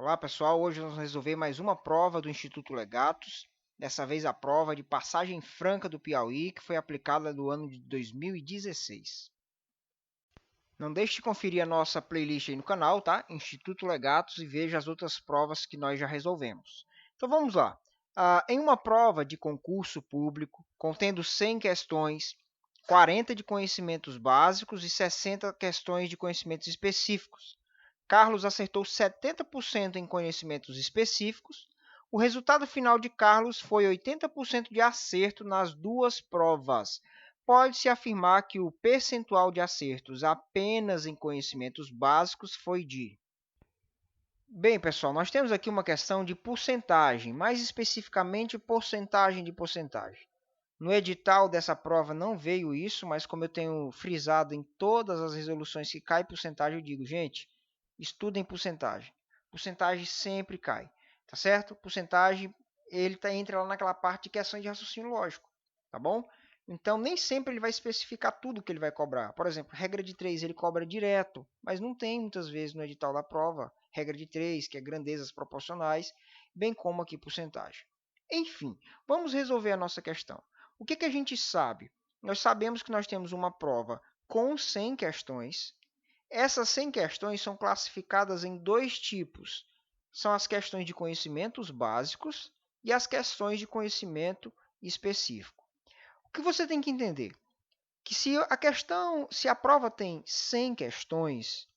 Olá pessoal, hoje nós vamos resolver mais uma prova do Instituto Legatos, dessa vez a prova de passagem franca do Piauí, que foi aplicada no ano de 2016. Não deixe de conferir a nossa playlist aí no canal, tá? Instituto Legatos, e veja as outras provas que nós já resolvemos. Então vamos lá. Em uma prova de concurso público, contendo 100 questões, 40 de conhecimentos básicos e 60 questões de conhecimentos específicos, Carlos acertou 70% em conhecimentos específicos. O resultado final de Carlos foi 80% de acerto nas duas provas. Pode-se afirmar que o percentual de acertos apenas em conhecimentos básicos foi de... Bem, pessoal, nós temos aqui uma questão de porcentagem, mais especificamente porcentagem de porcentagem. No edital dessa prova não veio isso, mas como eu tenho frisado em todas as resoluções que cai porcentagem, eu digo, gente, estudem porcentagem. Porcentagem sempre cai, tá certo? Porcentagem, entra lá naquela parte de questão de raciocínio lógico, tá bom? Então, nem sempre ele vai especificar tudo que ele vai cobrar. Por exemplo, regra de 3 ele cobra direto, mas não tem muitas vezes no edital da prova regra de 3, que é grandezas proporcionais, bem como aqui porcentagem. Enfim, vamos resolver a nossa questão. O que a gente sabe? Nós sabemos que nós temos uma prova com 100 questões. Essas 100 questões são classificadas em dois tipos. São as questões de conhecimentos básicos e as questões de conhecimento específico. O que você tem que entender? Que se a prova tem 100 questões,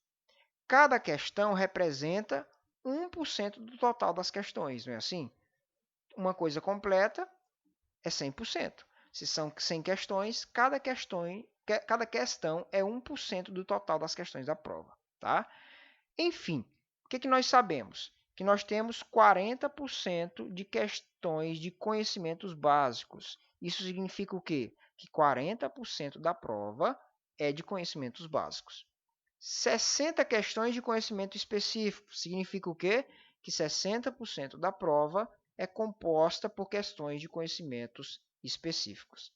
cada questão representa 1% do total das questões, não é assim? Uma coisa completa é 100%. Se são 100 questões, cada questão é 1% do total das questões da prova. Tá? Enfim, o que nós sabemos? Que nós temos 40% de questões de conhecimentos básicos. Isso significa o quê? Que 40% da prova é de conhecimentos básicos. 60 questões de conhecimento específico. Significa o quê? Que 60% da prova é composta por questões de conhecimentos específicos.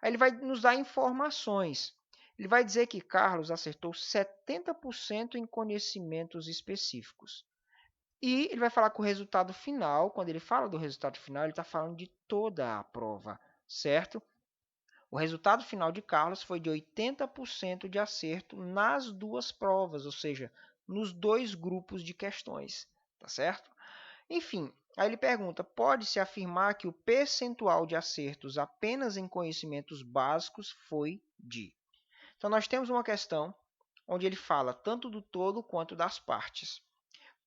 Aí ele vai nos dar informações. Ele vai dizer que Carlos acertou 70% em conhecimentos específicos. E ele vai falar que o resultado final, quando ele fala do resultado final, ele está falando de toda a prova, certo? O resultado final de Carlos foi de 80% de acerto nas duas provas, ou seja, nos dois grupos de questões, tá certo? Enfim, aí ele pergunta, pode-se afirmar que o percentual de acertos apenas em conhecimentos básicos foi de... Então, nós temos uma questão onde ele fala tanto do todo quanto das partes.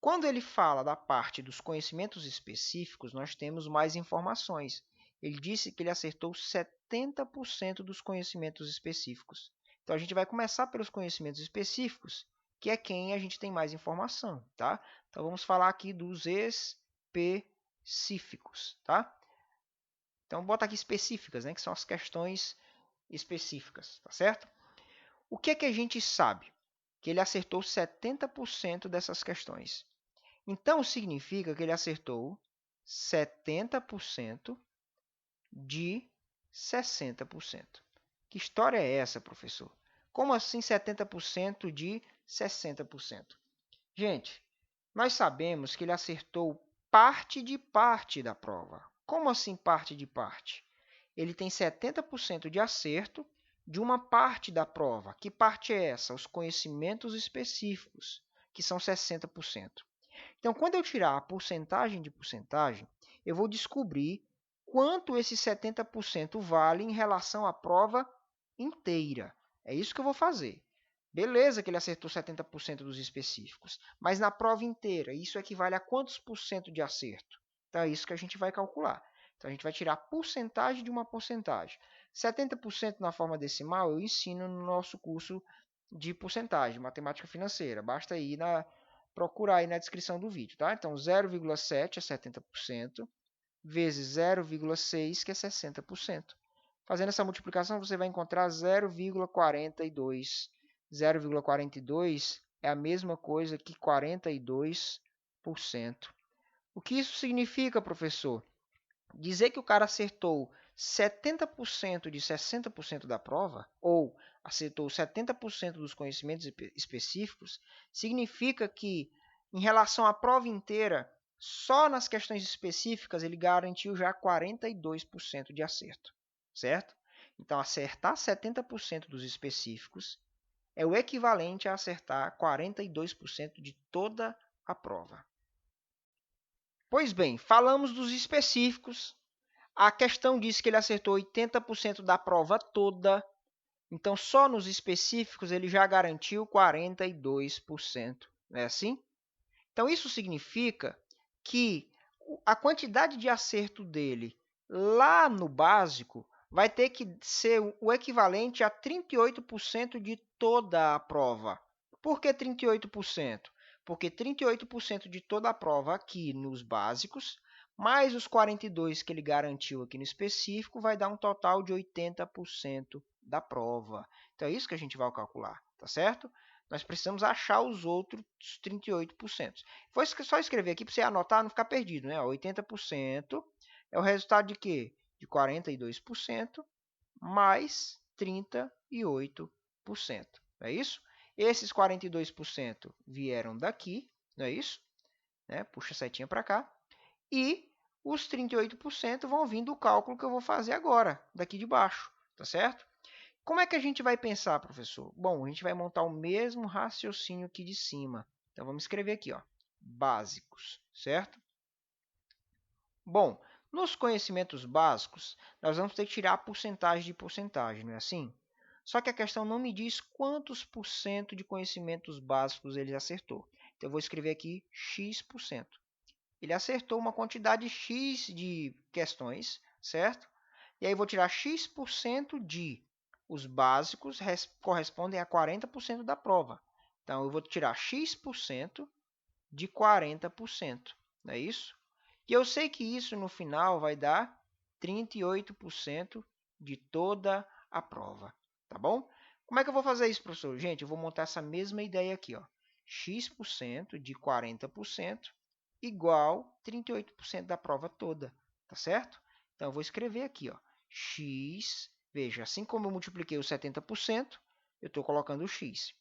Quando ele fala da parte dos conhecimentos específicos, nós temos mais informações. Ele disse que ele acertou 70% dos conhecimentos específicos. Então, a gente vai começar pelos conhecimentos específicos, que é quem a gente tem mais informação, tá? Então, vamos falar aqui dos específicos, tá? Então, bota aqui específicas, né, que são as questões específicas, tá certo? O que a gente sabe? Que ele acertou 70% dessas questões. Então, significa que ele acertou 70% de 60%. Que história é essa, professor? Como assim 70% de 60%? Gente, nós sabemos que ele acertou parte da prova. Como assim parte de parte? Ele tem 70% de acerto de uma parte da prova. Que parte é essa? Os conhecimentos específicos, que são 60%. Então, quando eu tirar a porcentagem de porcentagem, eu vou descobrir quanto esse 70% vale em relação à prova inteira. É isso que eu vou fazer. Beleza que ele acertou 70% dos específicos, mas na prova inteira, isso equivale a quantos por cento de acerto? Então, é isso que a gente vai calcular. Então, a gente vai tirar a porcentagem de uma porcentagem. 70% na forma decimal eu ensino no nosso curso de porcentagem, matemática financeira. Basta ir procurar aí na descrição do vídeo, tá? Então, 0,7 é 70%, vezes 0,6, que é 60%. Fazendo essa multiplicação, você vai encontrar 0,42. 0,42 é a mesma coisa que 42%. O que isso significa, professor? Dizer que o cara acertou 70% de 60% da prova, ou acertou 70% dos conhecimentos específicos, significa que Em relação à prova inteira, só nas questões específicas ele garantiu já 42% de acerto, certo? Então, acertar 70% dos específicos é o equivalente a acertar 42% de toda a prova. Pois bem, falamos dos específicos. A questão diz que ele acertou 80% da prova toda. Então, só nos específicos ele já garantiu 42%. Não é assim? Então, isso significa que a quantidade de acerto dele lá no básico vai ter que ser o equivalente a 38% de toda a prova. Por que 38%? Porque 38% de toda a prova aqui nos básicos, mais os 42% que ele garantiu aqui no específico, vai dar um total de 80% da prova. Então, é isso que a gente vai calcular, tá certo? Nós precisamos achar os outros 38%. Vou só escrever aqui para você anotar, não ficar perdido, né? 80% é o resultado de quê? De 42% mais 38%. Não é isso? Esses 42% vieram daqui, não é isso? Né? Puxa a setinha para cá. E os 38% vão vir do cálculo que eu vou fazer agora, daqui de baixo, tá certo? Como é que a gente vai pensar, professor? Bom, a gente vai montar o mesmo raciocínio aqui de cima. Então, vamos escrever aqui, ó, básicos, certo? Bom, nos conhecimentos básicos, nós vamos ter que tirar a porcentagem de porcentagem, não é assim? Só que a questão não me diz quantos por cento de conhecimentos básicos ele acertou. Então, eu vou escrever aqui x%. Ele acertou uma quantidade x de questões, certo? E aí, eu vou tirar x% de... Os básicos correspondem a 40% da prova. Então, eu vou tirar x% de 40%. Não é isso? E eu sei que isso no final vai dar 38% de toda a prova. Tá bom? Como é que eu vou fazer isso, professor? Gente, eu vou montar essa mesma ideia aqui. Ó. X% de 40% igual 38% da prova toda. Tá certo? Então, eu vou escrever aqui. Ó, x, veja, assim como eu multipliquei o 70%, eu estou colocando o x.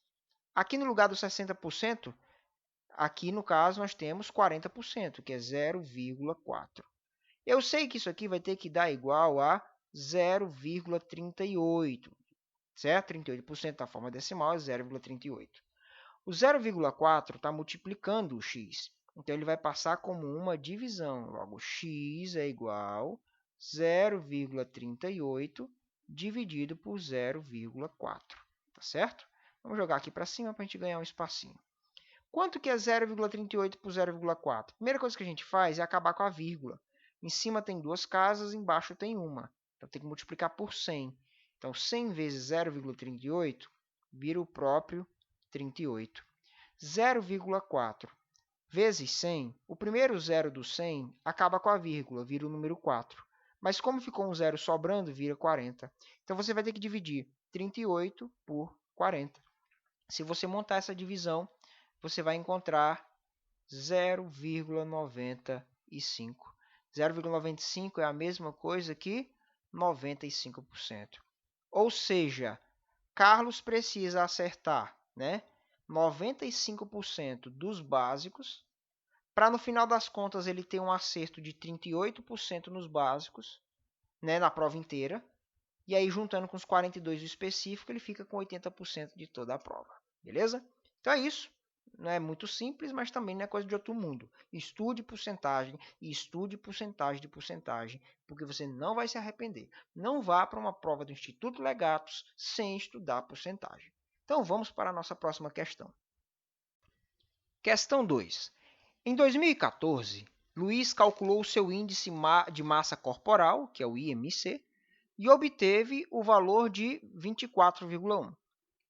Aqui no lugar do 60%, aqui no caso nós temos 40%, que é 0,4. Eu sei que isso aqui vai ter que dar igual a 0,38, certo? 38% da forma decimal é 0,38. O 0,4 está multiplicando o x, então ele vai passar como uma divisão. Logo, x é igual a 0,38 dividido por 0,4, tá certo? Vamos jogar aqui para cima para a gente ganhar um espacinho. Quanto que é 0,38 por 0,4? Primeira coisa que a gente faz é acabar com a vírgula. Em cima tem duas casas, embaixo tem uma. Então, tem que multiplicar por 100. Então, 100 vezes 0,38 vira o próprio 38. 0,4 vezes 100, o primeiro zero do 100 acaba com a vírgula, vira o número 4. Mas como ficou um zero sobrando, vira 40. Então, você vai ter que dividir 38 por 40. Se você montar essa divisão, você vai encontrar 0,95. 0,95 é a mesma coisa que 95%. Ou seja, Carlos precisa acertar, né, 95% dos básicos, para no final das contas ele ter um acerto de 38% nos básicos, né, na prova inteira, e aí juntando com os 42 do específico, ele fica com 80% de toda a prova, beleza? Então é isso. Não é muito simples, mas também não é coisa de outro mundo. Estude porcentagem e estude porcentagem de porcentagem, porque você não vai se arrepender. Não vá para uma prova do Instituto Legatos sem estudar porcentagem. Então vamos para a nossa próxima questão. Questão 2. Em 2014, Luiz calculou o seu índice de massa corporal, que é o IMC, e obteve o valor de 24,1.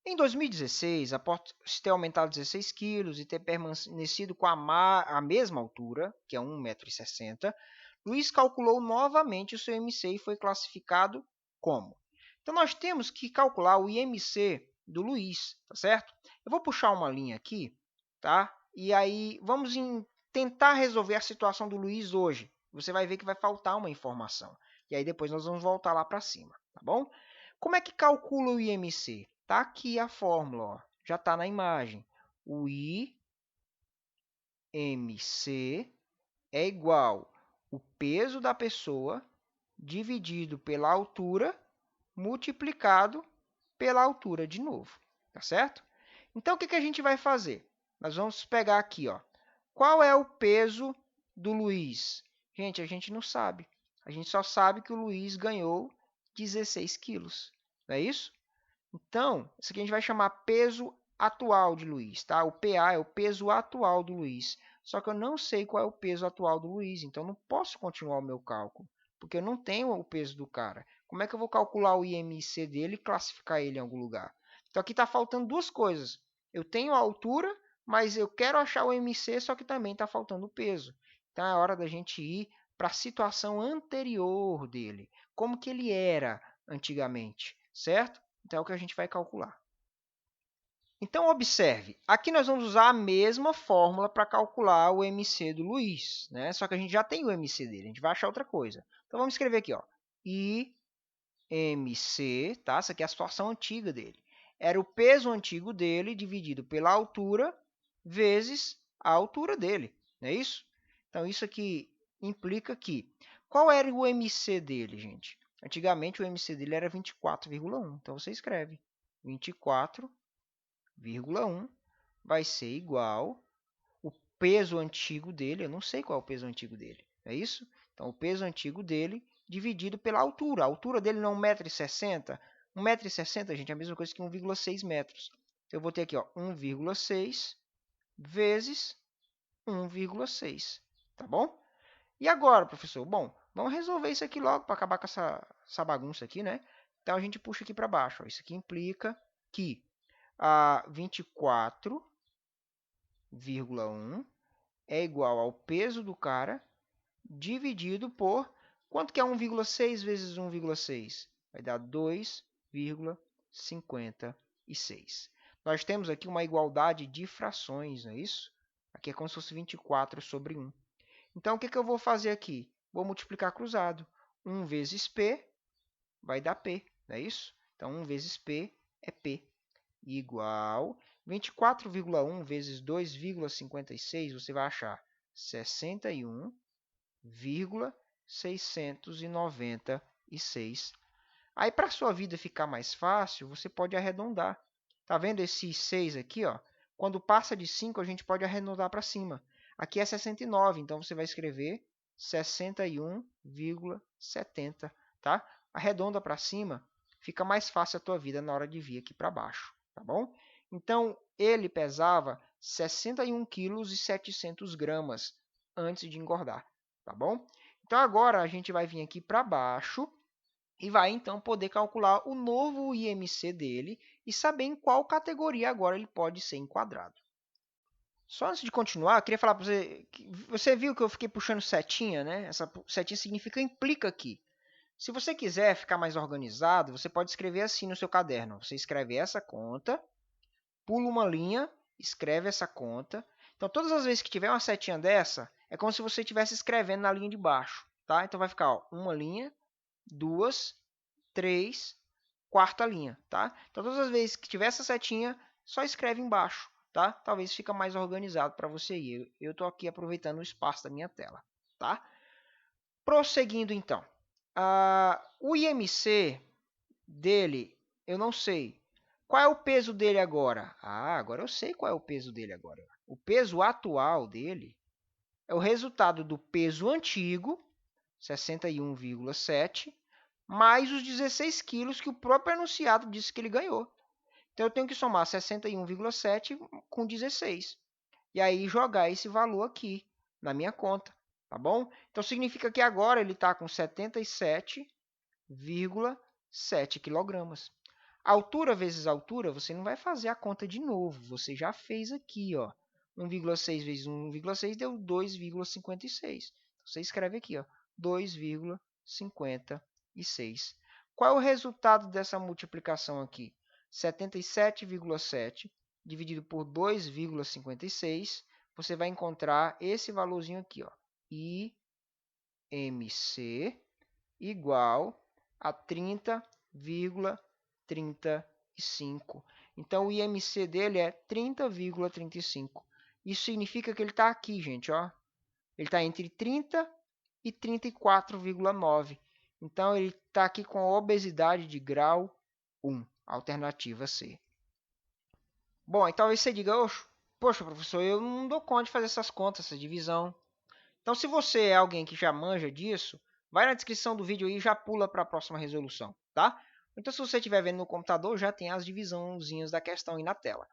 Em 2016, após ter aumentado 16 quilos e ter permanecido com a mesma altura, que é 1,60 m, Luiz calculou novamente o seu IMC e foi classificado como? Então, nós temos que calcular o IMC do Luiz, tá certo? Eu vou puxar uma linha aqui, tá? E aí, vamos tentar resolver a situação do Luiz hoje. Você vai ver que vai faltar uma informação. E aí, depois nós vamos voltar lá para cima, tá bom? Como é que calcula o IMC? Está aqui a fórmula, ó. Já está na imagem. O I MC é igual o peso da pessoa dividido pela altura multiplicado pela altura de novo, tá certo? Então, o que a gente vai fazer? Nós vamos pegar aqui, ó. Qual é o peso do Luiz? Gente, a gente não sabe. A gente só sabe que o Luiz ganhou 16 quilos, não é isso? Então, isso aqui a gente vai chamar peso atual de Luiz, tá? O PA é o peso atual do Luiz. Só que eu não sei qual é o peso atual do Luiz, então não posso continuar o meu cálculo, porque eu não tenho o peso do cara. Como é que eu vou calcular o IMC dele e classificar ele em algum lugar? Então aqui está faltando duas coisas. Eu tenho a altura, mas eu quero achar o IMC, só que também está faltando o peso. Então é hora da gente ir para a situação anterior dele. Como que ele era antigamente, certo? Então é o que a gente vai calcular. Então, observe, aqui nós vamos usar a mesma fórmula para calcular o MC do Luiz, né? Só que a gente já tem o MC dele, a gente vai achar outra coisa. Então, vamos escrever aqui, ó, IMC, tá? Essa aqui é a situação antiga dele. Era o peso antigo dele dividido pela altura vezes a altura dele, não é isso? Então, isso aqui implica que... Qual era o MC dele, gente? Antigamente, o MC dele era 24,1. Então, você escreve 24,1 vai ser igual o peso antigo dele. Eu não sei qual é o peso antigo dele. É isso? Então, o peso antigo dele dividido pela altura. A altura dele não é 1,60 m? 1,60 m, gente, é a mesma coisa que 1,6 metros. Então, eu vou ter aqui 1,6 vezes 1,6. Tá bom? E agora, professor? Bom, vamos resolver isso aqui logo para acabar com essa bagunça aqui, né? Então, a gente puxa aqui para baixo. Ó. Isso aqui implica que 24,1 é igual ao peso do cara dividido por... Quanto que é 1,6 vezes 1,6? Vai dar 2,56. Nós temos aqui uma igualdade de frações, não é isso? Aqui é como se fosse 24 sobre 1. Então, o que eu vou fazer aqui? Vou multiplicar cruzado. 1 vezes P vai dar P, não é isso? Então, 1 vezes P é P. Igual 24,1 vezes 2,56, você vai achar 61,696. Aí, para a sua vida ficar mais fácil, você pode arredondar. Tá vendo esse 6 aqui, ó? Quando passa de 5, a gente pode arredondar para cima. Aqui é 69, então você vai escrever 61,70, tá? Arredonda para cima, fica mais fácil a tua vida na hora de vir aqui para baixo, tá bom? Então, ele pesava 61,7 kg antes de engordar, tá bom? Então, agora a gente vai vir aqui para baixo e vai, então, poder calcular o novo IMC dele e saber em qual categoria agora ele pode ser enquadrado. Só antes de continuar, eu queria falar para você, você viu que eu fiquei puxando setinha, né? Essa setinha significa implica aqui. Se você quiser ficar mais organizado, você pode escrever assim no seu caderno. Você escreve essa conta, pula uma linha, escreve essa conta. Então, todas as vezes que tiver uma setinha dessa, é como se você estivesse escrevendo na linha de baixo, tá? Então, vai ficar ó, uma linha, duas, três, quarta linha, tá? Então, todas as vezes que tiver essa setinha, só escreve embaixo, tá? Talvez fique mais organizado para você ir. Eu estou aqui aproveitando o espaço da minha tela, tá? Prosseguindo, então. O IMC dele, eu não sei. Qual é o peso dele agora? Agora eu sei qual é o peso dele agora. O peso atual dele é o resultado do peso antigo, 61,7, mais os 16 quilos que o próprio enunciado disse que ele ganhou. Então, eu tenho que somar 61,7 com 16. E aí, jogar esse valor aqui na minha conta, tá bom? Então, significa que agora ele está com 77,7 kg. Altura vezes altura, você não vai fazer a conta de novo. Você já fez aqui, ó. 1,6 vezes 1,6 deu 2,56. Você escreve aqui, ó, 2,56. Qual é o resultado dessa multiplicação aqui? 77,7 dividido por 2,56, você vai encontrar esse valorzinho aqui, ó, IMC igual a 30,35. Então, o IMC dele é 30,35. Isso significa que ele está aqui, gente, ó. Ele está entre 30 e 34,9. Então, ele está aqui com a obesidade de grau 1, alternativa C. Bom, aí talvez você diga, poxa, professor, eu não dou conta de fazer essas contas, essa divisão. Então, se você é alguém que já manja disso, vai na descrição do vídeo aí e já pula para a próxima resolução, tá? Então, se você estiver vendo no computador, já tem as divisãozinhas da questão aí na tela.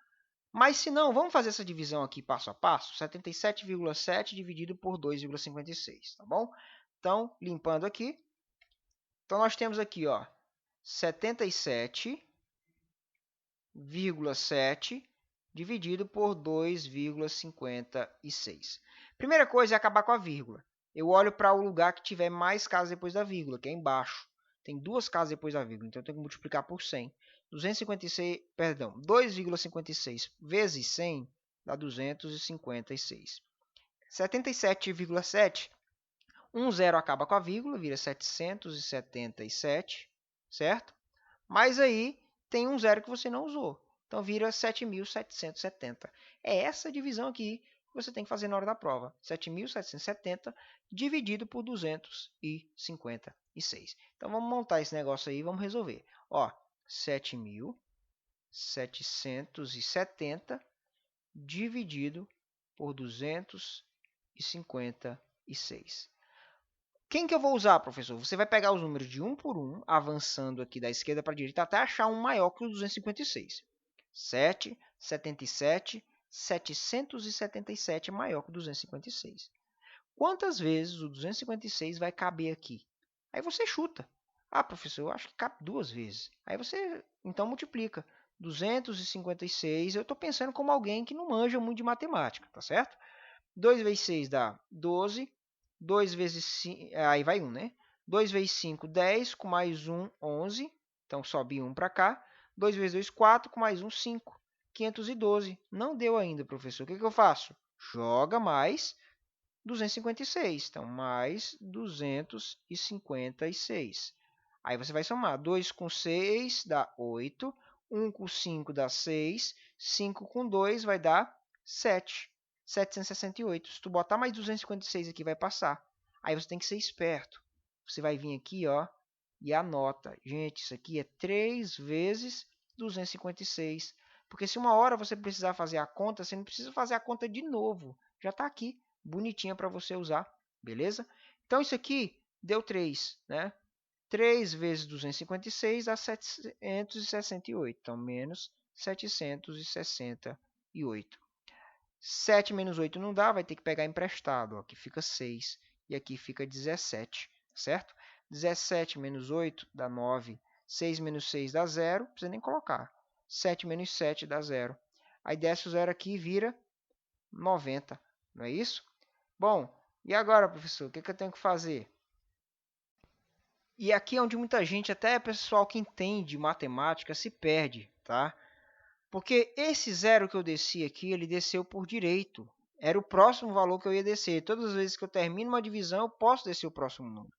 Mas se não, vamos fazer essa divisão aqui passo a passo. 77,7 dividido por 2,56, tá bom? Então, limpando aqui. Então, nós temos aqui, ó, 77,7 dividido por 2,56. Primeira coisa é acabar com a vírgula. Eu olho para o lugar que tiver mais casas depois da vírgula, que é embaixo. Tem duas casas depois da vírgula, então eu tenho que multiplicar por 100. 2,56 vezes 100 dá 256. 77,7, um zero acaba com a vírgula, vira 777, certo? Mas aí tem um zero que você não usou. Então vira 7.770. É essa divisão aqui que você tem que fazer na hora da prova. 7.770 dividido por 256. Então vamos montar esse negócio aí e vamos resolver. Ó, 7.770 dividido por 256. Quem que eu vou usar, professor? Você vai pegar os números de um por um, avançando aqui da esquerda para a direita, até achar um maior que o 256. 7, 77, 777 é maior que o 256. Quantas vezes o 256 vai caber aqui? Aí você chuta. Ah, professor, eu acho que cabe 2 vezes. Aí você, então, multiplica. 256, eu estou pensando como alguém que não manja muito de matemática, tá certo? 2 vezes 6 dá 12. 2 vezes 5, aí vai 1, né? 2 vezes 5, 10, com mais 1, 11. Então, sobe 1 para cá. 2 vezes 2, 4, com mais 1, 5. 512. Não deu ainda, professor. O que eu faço? Joga mais 256. Então, mais 256. Aí você vai somar. 2 com 6 dá 8. 1 com 5 dá 6. 5 com 2 vai dar 7. 768. Se tu botar mais 256 aqui, vai passar. Aí você tem que ser esperto. Você vai vir aqui, ó, e anota. Gente, isso aqui é 3 vezes 256. Porque se uma hora você precisar fazer a conta, você não precisa fazer a conta de novo. Já está aqui, bonitinha para você usar, beleza? Então, isso aqui deu 3, né? 3 vezes 256 dá 768. Então, menos 768. 7 menos 8 não dá, vai ter que pegar emprestado. Ó, aqui fica 6 e aqui fica 17, certo? 17 menos 8 dá 9. 6 menos 6 dá 0, não precisa nem colocar. 7 menos 7 dá 0. Aí desce o 0 aqui e vira 90, não é isso? Bom, e agora, professor, o que eu tenho que fazer? E aqui é onde muita gente, até pessoal que entende matemática, se perde, tá? Porque esse zero que eu desci aqui, ele desceu por direito. Era o próximo valor que eu ia descer. Todas as vezes que eu termino uma divisão, eu posso descer o próximo número.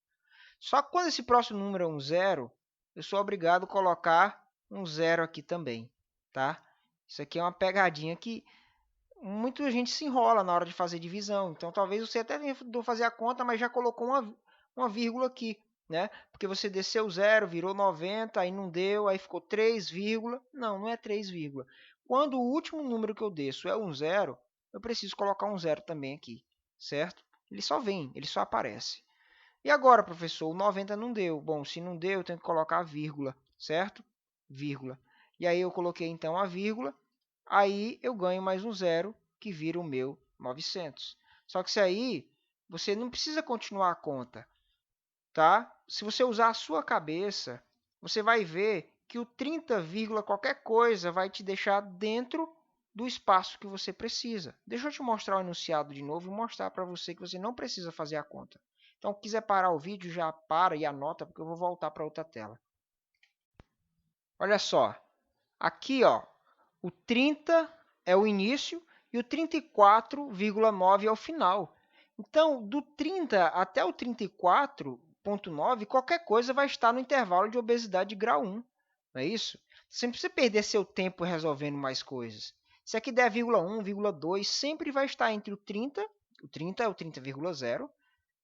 Só que quando esse próximo número é um zero, eu sou obrigado a colocar um zero aqui também, tá? Isso aqui é uma pegadinha que muita gente se enrola na hora de fazer divisão. Então, talvez você até tenha fazer a conta, mas já colocou uma vírgula aqui, né? Porque você desceu 0, virou 90, aí não deu, aí ficou 3, não é 3, quando o último número que eu desço é um zero, eu preciso colocar um zero também aqui, certo? Ele só vem, ele só aparece. E agora, professor, o 90 não deu. Bom, se não deu, eu tenho que colocar a vírgula, certo? Vírgula. E aí eu coloquei então a vírgula, aí eu ganho mais um zero, que vira o meu 900. Só que isso aí, você não precisa continuar a conta, tá? Se você usar a sua cabeça, você vai ver que o 30, qualquer coisa vai te deixar dentro do espaço que você precisa. Deixa eu te mostrar o enunciado de novo e mostrar para você que você não precisa fazer a conta. Então, se quiser parar o vídeo, já para e anota, porque eu vou voltar para outra tela. Olha só, aqui ó, o 30 é o início e o 34,9 é o final. Então, do 30 até o 34,9, qualquer coisa vai estar no intervalo de obesidade de grau 1. Não é isso? Você não precisa perder seu tempo resolvendo mais coisas. Se aqui der 1, 2, sempre vai estar entre o 30 é o 30,0,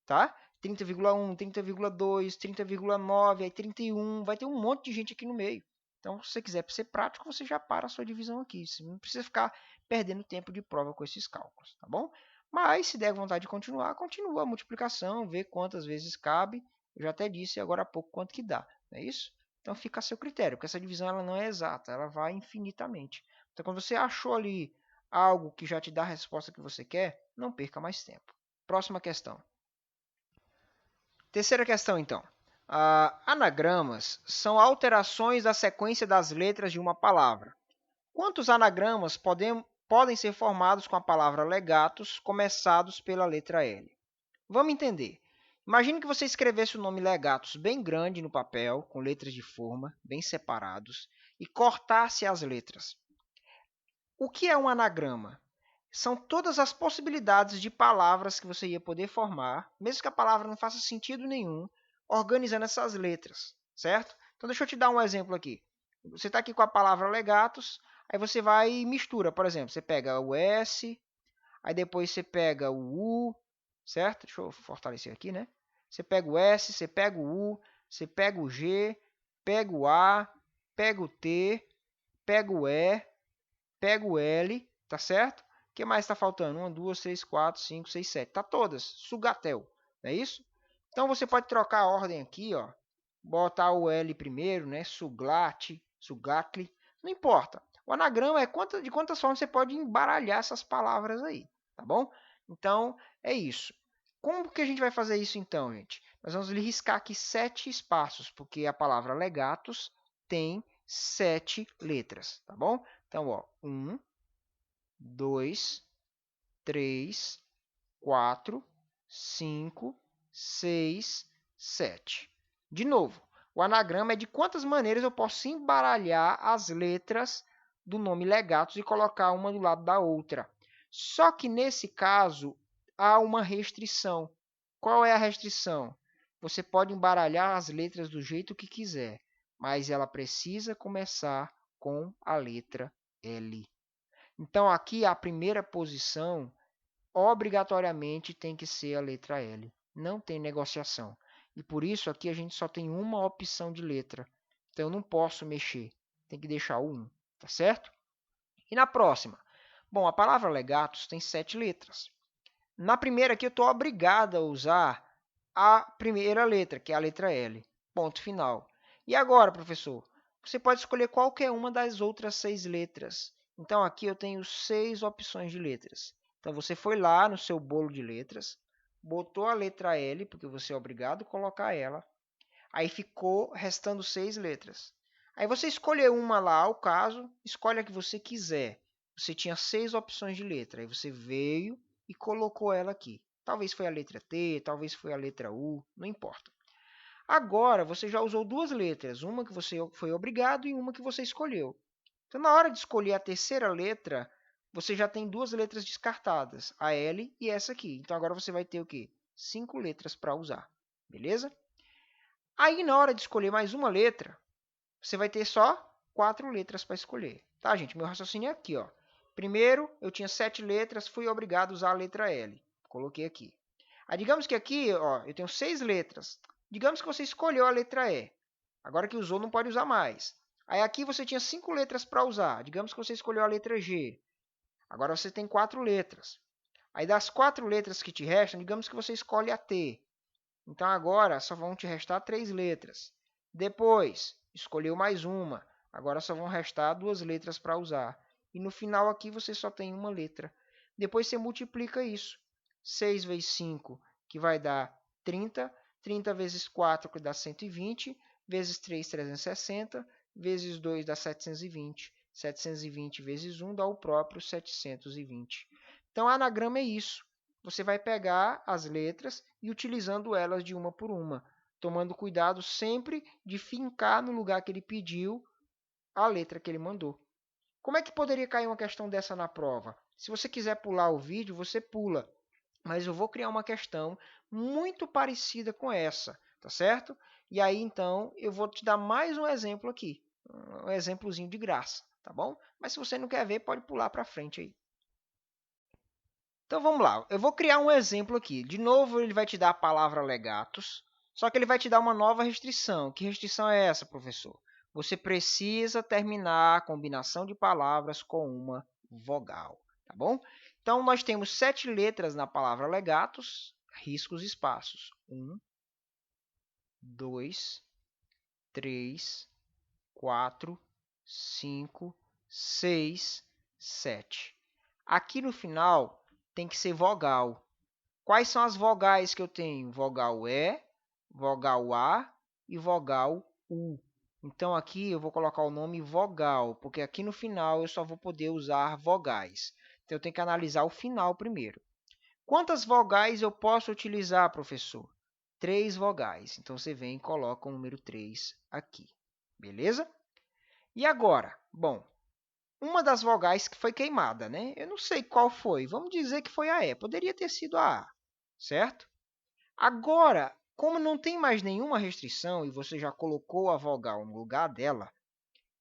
tá? 30,1, 30,2, 30,9, aí 31, vai ter um monte de gente aqui no meio. Então, se você quiser ser prático, você já para a sua divisão aqui. Você não precisa ficar perdendo tempo de prova com esses cálculos, tá bom? Mas, se der vontade de continuar, continua a multiplicação, vê quantas vezes cabe. Eu já até disse agora há pouco quanto que dá, não é isso? Então, fica a seu critério, porque essa divisão ela não é exata, ela vai infinitamente. Então, quando você achou ali algo que já te dá a resposta que você quer, não perca mais tempo. Próxima questão. Terceira questão, então. Anagramas são alterações da sequência das letras de uma palavra. Quantos anagramas podem ser formados com a palavra legatus, começados pela letra L? Vamos entender. Imagine que você escrevesse o nome legatus bem grande no papel, com letras de forma, bem separados, e cortasse as letras. O que é um anagrama? São todas as possibilidades de palavras que você ia poder formar, mesmo que a palavra não faça sentido nenhum, organizando essas letras, certo? Então, deixa eu te dar um exemplo aqui. Você está aqui com a palavra legatus, aí você vai e mistura, por exemplo, você pega o S, aí depois você pega o U, certo? Deixa eu fortalecer aqui, né? Você pega o S, você pega o U, você pega o G, pega o A, pega o T, pega o E, pega o L, tá certo? O que mais está faltando? 1, 2, 3, 4, 5, 6, 7. Tá todas. Sugatel. Não é isso? Então você pode trocar a ordem aqui, ó. Botar o L primeiro, né? Suglat, Sugatli. Não importa. O anagrama é de quantas formas você pode embaralhar essas palavras aí. Tá bom? Então é isso. Como que a gente vai fazer isso então, gente? Nós vamos riscar aqui 7 espaços, porque a palavra legatus tem 7 letras, tá bom? Então, ó, 1, 2, 3, 4, 5, 6, 7. De novo, o anagrama é de quantas maneiras eu posso embaralhar as letras do nome legatus e colocar uma do lado da outra. Só que nesse caso há uma restrição. Qual é a restrição? Você pode embaralhar as letras do jeito que quiser, mas ela precisa começar com a letra L. Então, aqui a primeira posição obrigatoriamente tem que ser a letra L. Não tem negociação. E por isso aqui a gente só tem uma opção de letra. Então eu não posso mexer. Tem que deixar o 1, tá certo? E na próxima? Bom, a palavra legatus tem 7 letras. Na primeira aqui eu estou obrigado a usar a primeira letra, que é a letra L. Ponto final. E agora, professor? Você pode escolher qualquer uma das outras 6 letras. Então aqui eu tenho 6 opções de letras. Então você foi lá no seu bolo de letras, botou a letra L, porque você é obrigado a colocar ela. Aí ficou restando 6 letras. Aí você escolheu uma lá, ao caso, escolhe a que você quiser. Você tinha 6 opções de letra. Aí você veio e colocou ela aqui. Talvez foi a letra T, talvez foi a letra U, não importa. Agora você já usou 2 letras, uma que você foi obrigado e uma que você escolheu. Então, na hora de escolher a terceira letra, você já tem 2 letras descartadas, a L e essa aqui. Então, agora você vai ter o quê? 5 letras para usar, beleza? Aí, na hora de escolher mais uma letra, você vai ter só 4 letras para escolher. Tá, gente? Meu raciocínio é aqui, ó. Primeiro, eu tinha 7 letras, fui obrigado a usar a letra L. Coloquei aqui. Aí, digamos que aqui, ó, eu tenho 6 letras. Digamos que você escolheu a letra E. Agora que usou, não pode usar mais. Aí aqui você tinha 5 letras para usar. Digamos que você escolheu a letra G. Agora você tem 4 letras. Aí das 4 letras que te restam, digamos que você escolhe a T. Então agora só vão te restar 3 letras. Depois, escolheu mais uma. Agora só vão restar 2 letras para usar. E no final aqui você só tem uma letra. Depois você multiplica isso. 6 vezes 5, que vai dar 30. 30 vezes 4, que dá 120. Vezes 3, 360. Vezes 2 dá 720. 720 vezes 1 dá o próprio 720. Então, anagrama é isso. Você vai pegar as letras e utilizando elas de uma por uma, tomando cuidado sempre de fincar no lugar que ele pediu a letra que ele mandou. Como é que poderia cair uma questão dessa na prova? Se você quiser pular o vídeo, você pula. Mas eu vou criar uma questão muito parecida com essa, tá certo? E aí, então, eu vou te dar mais um exemplo aqui. Um exemplozinho de graça, tá bom? Mas se você não quer ver, pode pular para frente aí. Então vamos lá, eu vou criar um exemplo aqui. De novo, ele vai te dar a palavra legatus, só que ele vai te dar uma nova restrição. Que restrição é essa, professor? Você precisa terminar a combinação de palavras com uma vogal, tá bom? Então nós temos 7 letras na palavra legatus, risca os espaços. 1, 2, 3, 4, 5, 6, 7. Aqui no final tem que ser vogal. Quais são as vogais que eu tenho? Vogal E, vogal A e vogal U. Então aqui eu vou colocar o nome vogal, porque aqui no final eu só vou poder usar vogais. Então eu tenho que analisar o final primeiro. Quantas vogais eu posso utilizar, professor? 3 vogais. Então você vem e coloca o número 3 aqui. Beleza? E agora? Bom, uma das vogais que foi queimada, né? Eu não sei qual foi. Vamos dizer que foi a E. Poderia ter sido a A, certo? Agora, como não tem mais nenhuma restrição e você já colocou a vogal no lugar dela,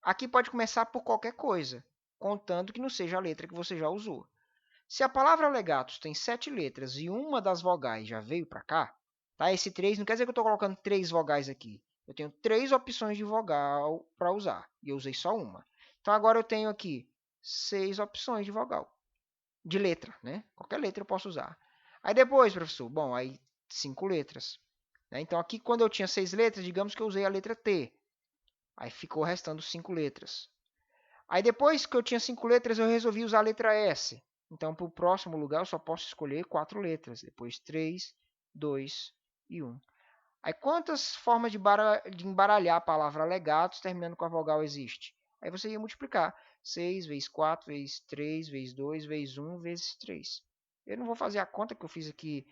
aqui pode começar por qualquer coisa, contando que não seja a letra que você já usou. Se a palavra legatus tem 7 letras e uma das vogais já veio para cá, tá? Esse 3 não quer dizer que eu estou colocando 3 vogais aqui. Eu tenho 3 opções de vogal para usar e eu usei só uma. Então agora eu tenho aqui 6 opções de vogal, de letra, né? Qualquer letra eu posso usar. Aí depois, professor, bom, aí 5 letras. Né? Então aqui quando eu tinha 6 letras, digamos que eu usei a letra T. Aí ficou restando 5 letras. Aí depois que eu tinha 5 letras, eu resolvi usar a letra S. Então, para o próximo lugar, eu só posso escolher 4 letras. Depois 3, 2 e 1. Aí quantas formas de embaralhar a palavra legatus terminando com a vogal existe? Aí você ia multiplicar. 6 vezes 4 vezes 3 vezes 2 vezes 1 vezes 3. Eu não vou fazer a conta que eu fiz aqui,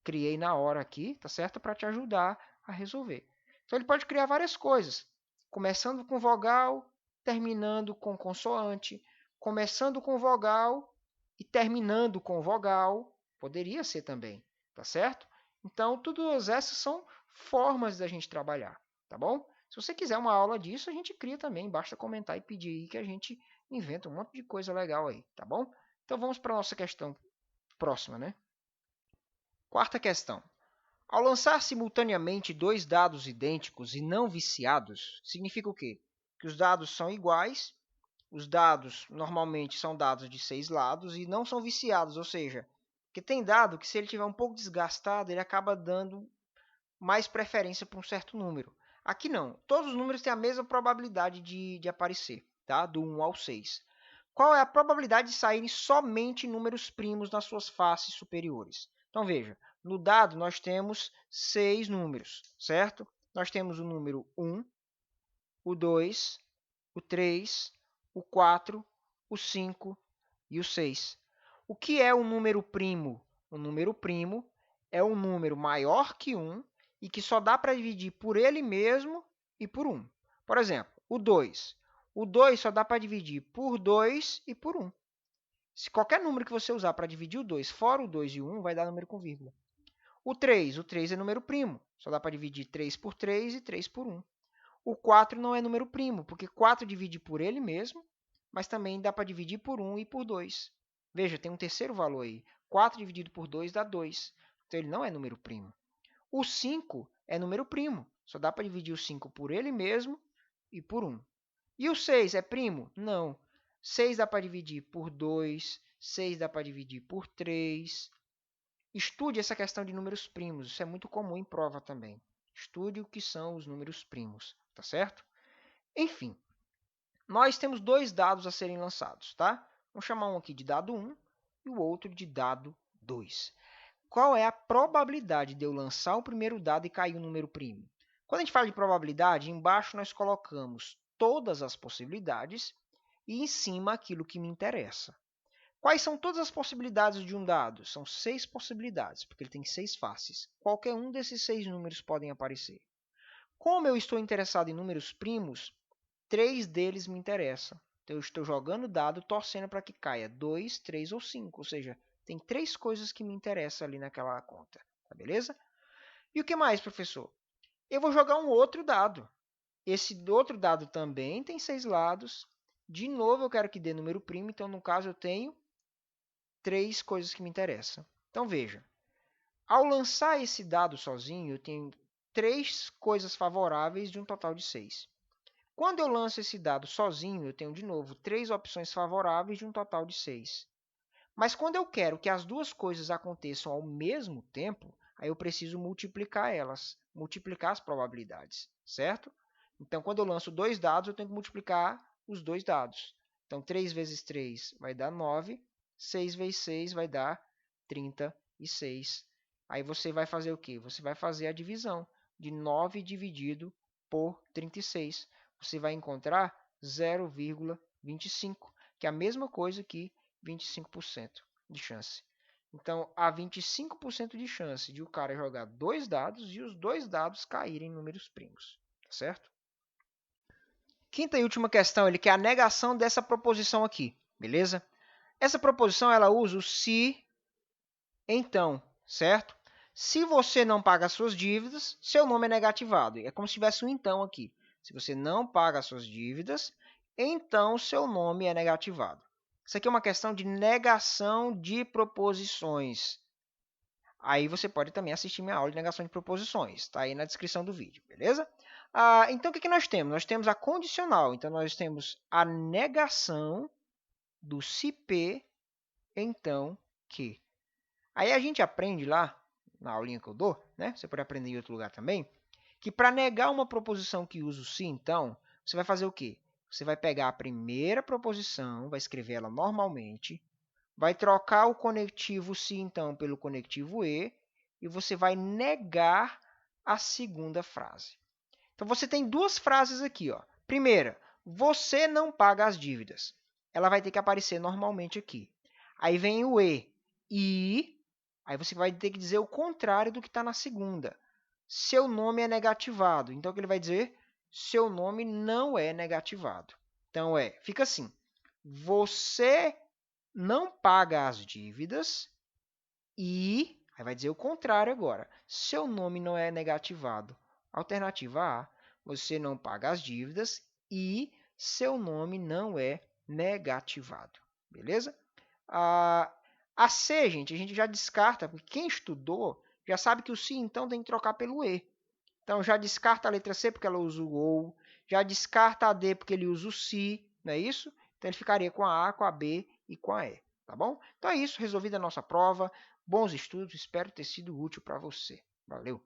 criei na hora aqui, tá certo? Para te ajudar a resolver. Então ele pode criar várias coisas, começando com vogal, terminando com consoante, começando com vogal e terminando com vogal, poderia ser também, tá certo? Então, todas essas são formas da gente trabalhar, tá bom? Se você quiser uma aula disso, a gente cria também, basta comentar e pedir aí que a gente inventa um monte de coisa legal aí, tá bom? Então vamos para a nossa questão próxima, né? Quarta questão. Ao lançar simultaneamente dois dados idênticos e não viciados, significa o quê? Que os dados são iguais, os dados normalmente são dados de 6 lados e não são viciados, ou seja, que tem dado que se ele tiver um pouco desgastado, ele acaba dando mais preferência para um certo número. Aqui não, todos os números têm a mesma probabilidade de aparecer, tá? Do 1 ao 6. Qual é a probabilidade de saírem somente números primos nas suas faces superiores? Então veja, no dado nós temos 6 números, certo? Nós temos o número 1, o 2, o 3, o 4, o 5 e o 6. O que é um número primo? Um número primo é um número maior que 1 e que só dá para dividir por ele mesmo e por 1. Por exemplo, o 2. O 2 só dá para dividir por 2 e por 1. Se qualquer número que você usar para dividir o 2, fora o 2 e o 1, vai dar número com vírgula. O 3 é número primo. Só dá para dividir 3 por 3 e 3 por 1. O 4 não é número primo, porque 4 divide por ele mesmo, mas também dá para dividir por 1 e por 2. Veja, tem um terceiro valor aí. 4 dividido por 2 dá 2. Então ele não é número primo. O 5 é número primo. Só dá para dividir o 5 por ele mesmo e por 1. E o 6 é primo? Não. 6 dá para dividir por 2, 6 dá para dividir por 3. Estude essa questão de números primos. Isso é muito comum em prova também. Estude o que são os números primos, tá certo? Enfim, nós temos dois dados a serem lançados, tá? Vamos chamar um aqui de dado 1 e o outro de dado 2. Qual é a probabilidade de eu lançar o primeiro dado e cair um número primo? Quando a gente fala de probabilidade, embaixo nós colocamos todas as possibilidades e em cima aquilo que me interessa. Quais são todas as possibilidades de um dado? São 6 possibilidades, porque ele tem 6 faces. Qualquer um desses 6 números podem aparecer. Como eu estou interessado em números primos, 3 deles me interessam. Então eu estou jogando dado, torcendo para que caia 2, 3 ou 5. Ou seja, tem 3 coisas que me interessam ali naquela conta. Tá beleza? E o que mais, professor? Eu vou jogar um outro dado. Esse outro dado também tem 6 lados De novo, eu quero que dê número primo, então no caso eu tenho 3 coisas que me interessam. Então veja, ao lançar esse dado sozinho, eu tenho 3 coisas favoráveis de um total de 6. Quando eu lanço esse dado sozinho, eu tenho de novo 3 opções favoráveis de um total de 6. Mas quando eu quero que as duas coisas aconteçam ao mesmo tempo, aí eu preciso multiplicar elas, multiplicar as probabilidades, certo? Então, quando eu lanço 2 dados, eu tenho que multiplicar os 2 dados. Então, 3 vezes 3 vai dar 9, 6 vezes 6 vai dar 36. Aí você vai fazer o quê? Você vai fazer a divisão de 9 dividido por 36. Você vai encontrar 0,25, que é a mesma coisa que 25% de chance. Então, há 25% de chance de o cara jogar 2 dados e os 2 dados caírem em números primos, tá certo? Quinta e última questão, ele quer a negação dessa proposição aqui, beleza? Essa proposição, ela usa o se, então, certo? Se você não paga as suas dívidas, seu nome é negativado. É como se tivesse um então aqui. Se você não paga as suas dívidas, então seu nome é negativado. Isso aqui é uma questão de negação de proposições. Aí você pode também assistir minha aula de negação de proposições. Está aí na descrição do vídeo, beleza? Então, o que nós temos? Nós temos a condicional. Então, nós temos a negação do se P, então, que. Aí a gente aprende lá, na aulinha que eu dou, né? Você pode aprender em outro lugar também, que para negar uma proposição que usa o se, então, você vai fazer o quê? Você vai pegar a primeira proposição, vai escrever ela normalmente, vai trocar o conectivo se, então, pelo conectivo e você vai negar a segunda frase. Então, você tem duas frases aqui. Ó. Primeira, você não paga as dívidas. Ela vai ter que aparecer normalmente aqui. Aí vem o e aí você vai ter que dizer o contrário do que está na segunda. Seu nome é negativado. Então, o que ele vai dizer? Seu nome não é negativado. Então, fica assim. Você não paga as dívidas e, aí vai dizer o contrário agora, seu nome não é negativado. Alternativa A, você não paga as dívidas e seu nome não é negativado. Beleza? A C, gente, a gente já descarta, porque quem estudou já sabe que o se, então, tem que trocar pelo E. Então, já descarta a letra C porque ela usa o ou, já descarta a D porque ele usa o se, não é isso? Então, ele ficaria com a A, com a B e com a E, tá bom? Então é isso, resolvida a nossa prova. Bons estudos, espero ter sido útil para você. Valeu!